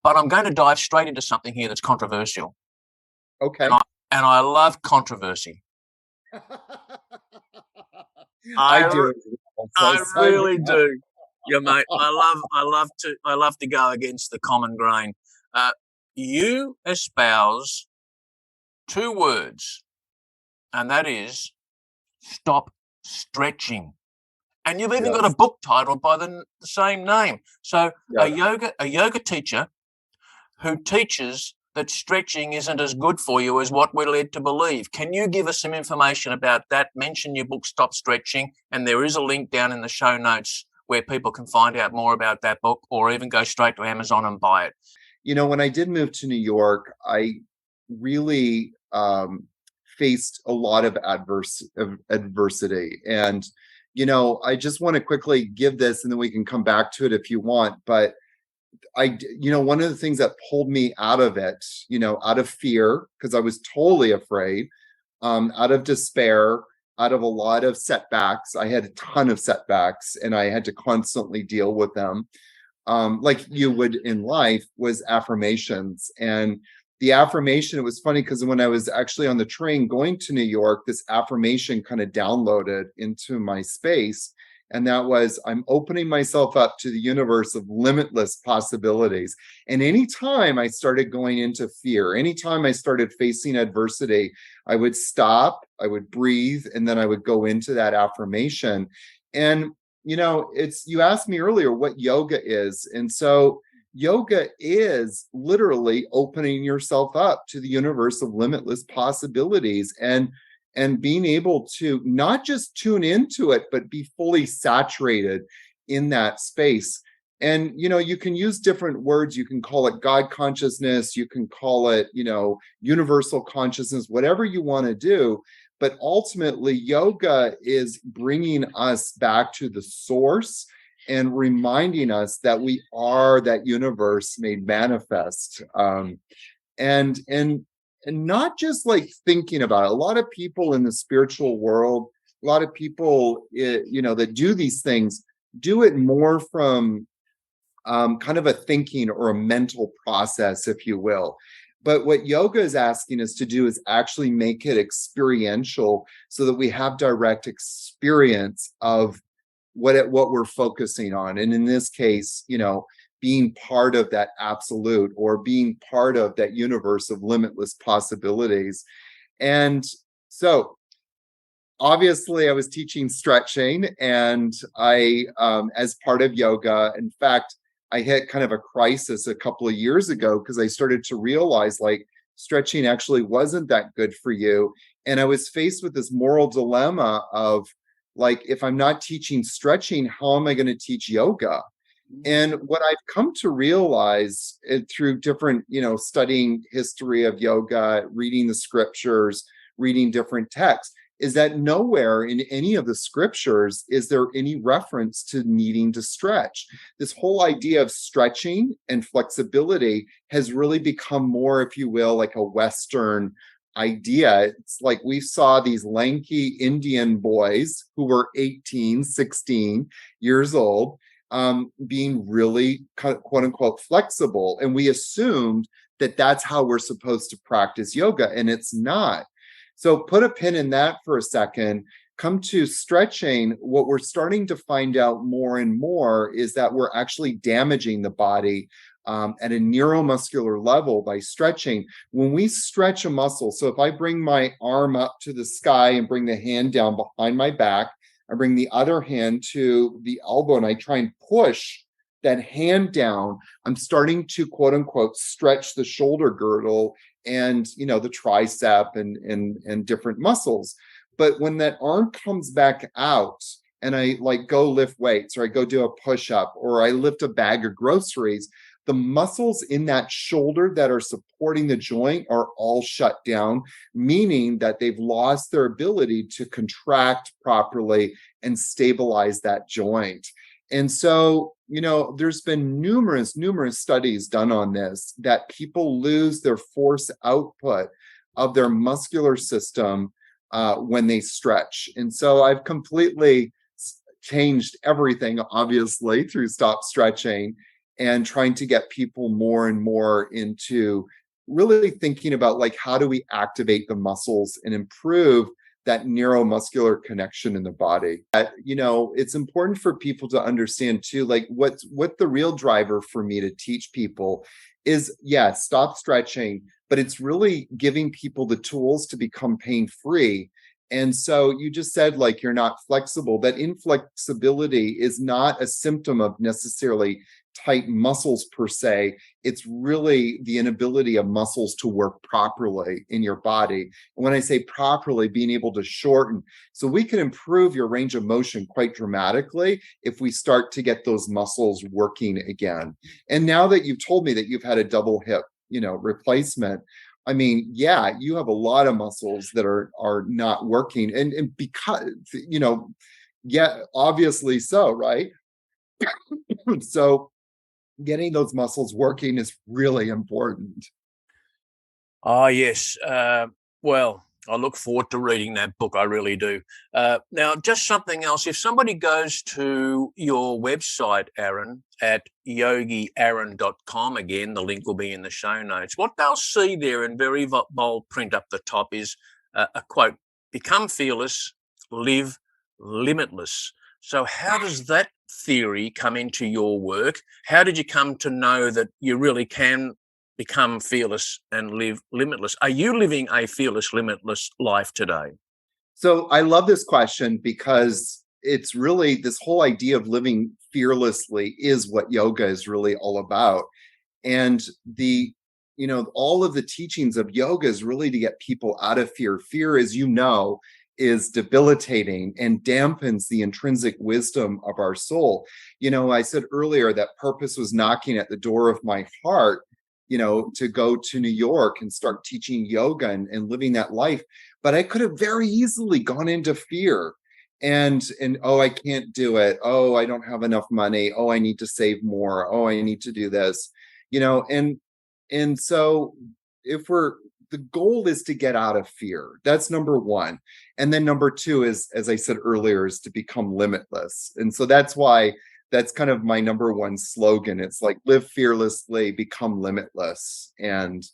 But I'm going to dive straight into something here that's controversial. Okay. And I love controversy. I do as well, so I sign me really up. do. Yeah, mate. I love to go against the common grain. You espouse two words, and that is stop stretching. And you've even got a Yes. book titled by the same name. So Yes. a yoga teacher who teaches that stretching isn't as good for you as what we're led to believe. Can you give us some information about that? Mention your book, Stop Stretching, and there is a link down in the show notes where people can find out more about that book, or even go straight to Amazon and buy it. You know, when I did move to New York, I really faced a lot of adversity. And, you know, I just want to quickly give this and then we can come back to it if you want. But one of the things that pulled me out of it, you know, out of fear, because I was totally afraid, out of despair, out of a lot of setbacks. I had a ton of setbacks and I had to constantly deal with them. Like you would in life, was affirmations. And the affirmation, it was funny because when I was actually on the train going to New York, this affirmation kind of downloaded into my space. And that was, I'm opening myself up to the universe of limitless possibilities. And anytime I started going into fear, anytime I started facing adversity, I would stop, I would breathe, and then I would go into that affirmation. And you know, you asked me earlier what yoga is. And so yoga is literally opening yourself up to the universe of limitless possibilities and being able to not just tune into it, but be fully saturated in that space. And, you know, you can use different words. You can call it God consciousness. You can call it, you know, universal consciousness, whatever you want to do. But ultimately, yoga is bringing us back to the source and reminding us that we are that universe made manifest. And not just like thinking about it. A lot of people in the spiritual world, a lot of people, you know, that do these things, do it more from kind of a thinking or a mental process, if you will. But what yoga is asking us to do is actually make it experiential so that we have direct experience of what we're focusing on. And in this case, you know, being part of that absolute or being part of that universe of limitless possibilities. And so obviously I was teaching stretching and I, as part of yoga, in fact, I hit kind of a crisis a couple of years ago because I started to realize like stretching actually wasn't that good for you. And I was faced with this moral dilemma of like, if I'm not teaching stretching, how am I going to teach yoga? And what I've come to realize through different, you know, studying history of yoga, reading the scriptures, reading different texts, is that nowhere in any of the scriptures is there any reference to needing to stretch. This whole idea of stretching and flexibility has really become more, if you will, like a Western idea. It's like we saw these lanky Indian boys who were 18, 16 years old, being really quote unquote flexible. And we assumed that that's how we're supposed to practice yoga, and it's not. So put a pin in that for a second. Come to stretching. What we're starting to find out more and more is that we're actually damaging the body at a neuromuscular level by stretching. When we stretch a muscle, so if I bring my arm up to the sky and bring the hand down behind my back, I bring the other hand to the elbow and I try and push that hand down, I'm starting to quote unquote stretch the shoulder girdle and, you know, the tricep and different muscles. But when that arm comes back out and I like go lift weights or I go do a push up or I lift a bag of groceries, the muscles in that shoulder that are supporting the joint are all shut down, meaning that they've lost their ability to contract properly and stabilize that joint. And so, you know, there's been numerous studies done on this, that people lose their force output of their muscular system when they stretch. And so I've completely changed everything, obviously, through Stop Stretching. and trying to get people more and more into really thinking about like, how do we activate the muscles and improve that neuromuscular connection in the body. It's important for people to understand too, like what the real driver for me to teach people is, yes, stop stretching, but it's really giving people the tools to become pain-free. And so you just said like you're not flexible. That inflexibility is not a symptom of necessarily tight muscles per se. It's really the inability of muscles to work properly in your body. And when I say properly, being able to shorten. So we can improve your range of motion quite dramatically if we start to get those muscles working again. And now that you've told me that you've had a double hip, replacement, I mean, yeah, you have a lot of muscles that are not working. And because, yeah, obviously so, right? So getting those muscles working is really important. Oh, yes. Well, I look forward to reading that book. I really do. Now, just something else. If somebody goes to your website, Aaron, at yogiaaron.com, again, the link will be in the show notes. What they'll see there in very bold print up the top is a quote, "Become fearless, live limitless." So how does that theory come into your work? How did you come to know that you really can become fearless and live limitless? Are you living a fearless, limitless life today? So I love this question because it's really this whole idea of living fearlessly is what yoga is really all about. And all of the teachings of yoga is really to get people out of fear. Fear, as you know, is debilitating and dampens the intrinsic wisdom of our soul. I said earlier that purpose was knocking at the door of my heart, to go to New York and start teaching yoga and living that life. But I could have very easily gone into fear and oh, I can't do it. Oh, I don't have enough money. Oh, I need to save more. Oh, I need to do this, and so if the goal is to get out of fear. That's number one. And then number two is, as I said earlier, is to become limitless. And so that's kind of my number one slogan. It's like live fearlessly, become limitless. And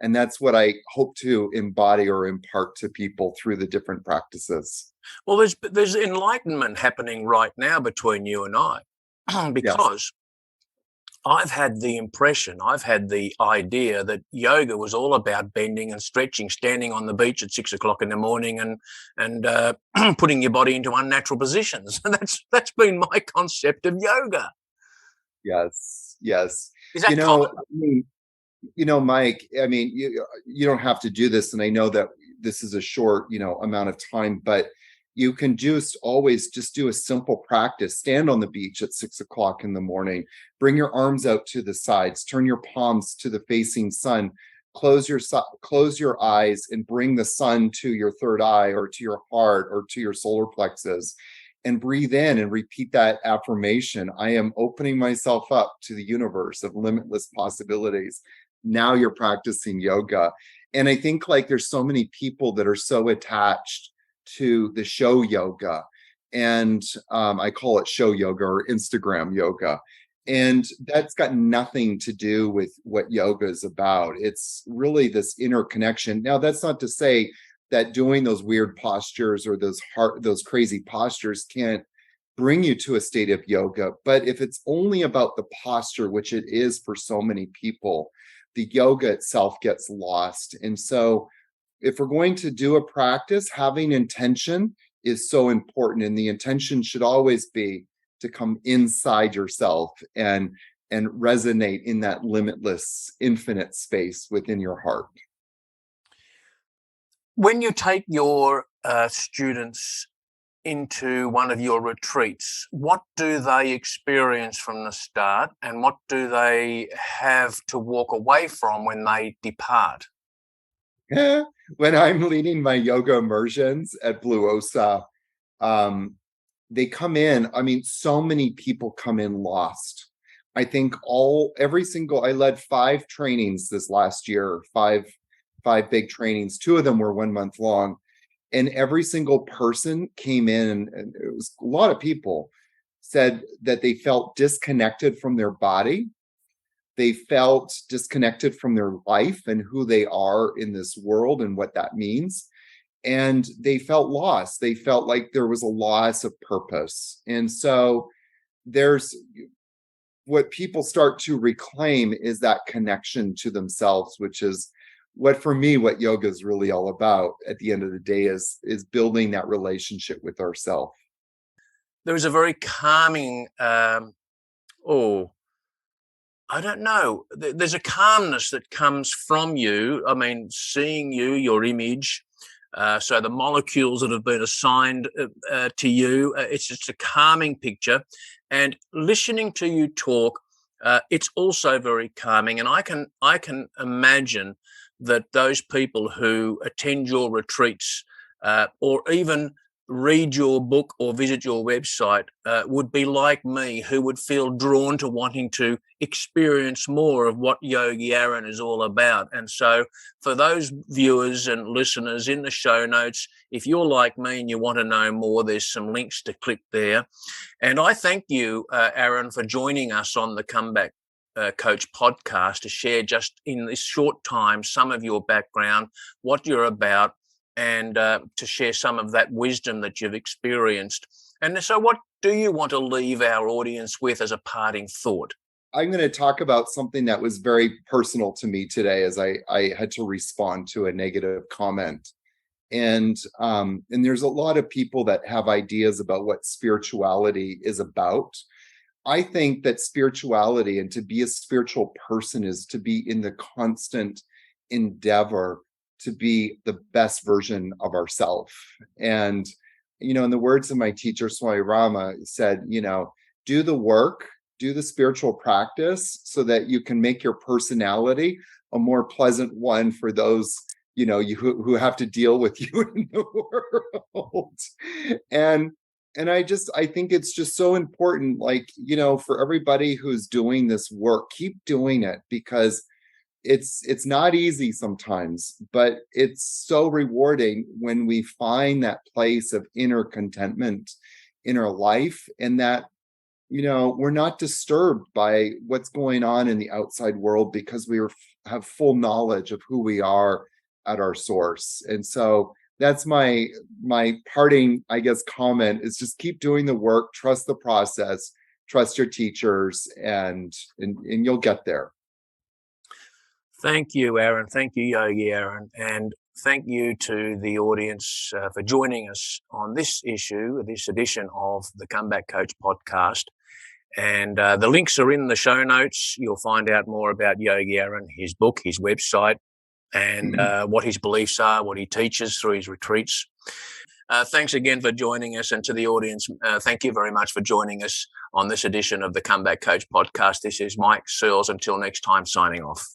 that's what I hope to embody or impart to people through the different practices. Well, there's enlightenment happening right now between you and I, Yes. because I've had the impression, I've had the idea that yoga was all about bending and stretching, standing on the beach at 6 o'clock in the morning and putting your body into unnatural positions. And that's been my concept of yoga. Yes. Yes. Is that common? I mean, Mike, I mean, you don't have to do this. And I know that this is a short, amount of time, but you can always just do a simple practice. Stand on the beach at 6 o'clock in the morning, bring your arms out to the sides, turn your palms to the facing sun, close your eyes and bring the sun to your third eye or to your heart or to your solar plexus and breathe in and repeat that affirmation. I am opening myself up to the universe of limitless possibilities. Now you're practicing yoga. And I think like there's so many people that are so attached to the show yoga. And I call it show yoga or Instagram yoga. And that's got nothing to do with what yoga is about. It's really this inner connection. Now, that's not to say that doing those weird postures or those crazy postures can't bring you to a state of yoga. But if it's only about the posture, which it is for so many people, the yoga itself gets lost. And so if we're going to do a practice, having intention is so important. And the intention should always be to come inside yourself and resonate in that limitless, infinite space within your heart. When you take your students into one of your retreats, what do they experience from the start and what do they have to walk away from when they depart? When I'm leading my yoga immersions at Blue Osa, they come in. I mean, so many people come in lost. I think I led 5 trainings this last year, five big trainings. 2 of them were 1 month long. And every single person came in, and it was a lot of people said that they felt disconnected from their body They felt disconnected from their life and who they are in this world and what that means. And they felt lost. They felt like there was a loss of purpose. And so there's what people start to reclaim is that connection to themselves, which is what for me, what yoga is really all about at the end of the day is building that relationship with ourselves. There is a very calming, I don't know. There's a calmness that comes from you. I mean, seeing you, your image, so the molecules that have been assigned to you, it's just a calming picture. And listening to you talk, it's also very calming. And I can imagine that those people who attend your retreats or even read your book or visit your website would be like me, who would feel drawn to wanting to experience more of what Yogi Aaron is all about. And so for those viewers and listeners, in the show notes, if you're like me and you want to know more, there's some links to click there. And I thank you, Aaron, for joining us on the Comeback Coach podcast to share just in this short time some of your background, what you're about, and to share some of that wisdom that you've experienced. And so what do you want to leave our audience with as a parting thought? I'm going to talk about something that was very personal to me today as I had to respond to a negative comment. And there's a lot of people that have ideas about what spirituality is about. I think that spirituality and to be a spiritual person is to be in the constant endeavor to be the best version of ourselves. And, in the words of my teacher, Swami Rama said, do the work, do the spiritual practice so that you can make your personality a more pleasant one for those, who have to deal with you in the world. And I think it's just so important, for everybody who's doing this work, keep doing it because it's not easy sometimes, but it's so rewarding when we find that place of inner contentment in our life, and that we're not disturbed by what's going on in the outside world because we have full knowledge of who we are at our source. And so that's my parting, I guess, comment is just keep doing the work, trust the process, trust your teachers, and you'll get there. Thank you, Aaron. Thank you, Yogi Aaron. And thank you to the audience for joining us on this edition of the Comeback Coach podcast. And the links are in the show notes. You'll find out more about Yogi Aaron, his book, his website, and what his beliefs are, what he teaches through his retreats. Thanks again for joining us, and to the audience, thank you very much for joining us on this edition of the Comeback Coach podcast. This is Mike Searles. Until next time, signing off.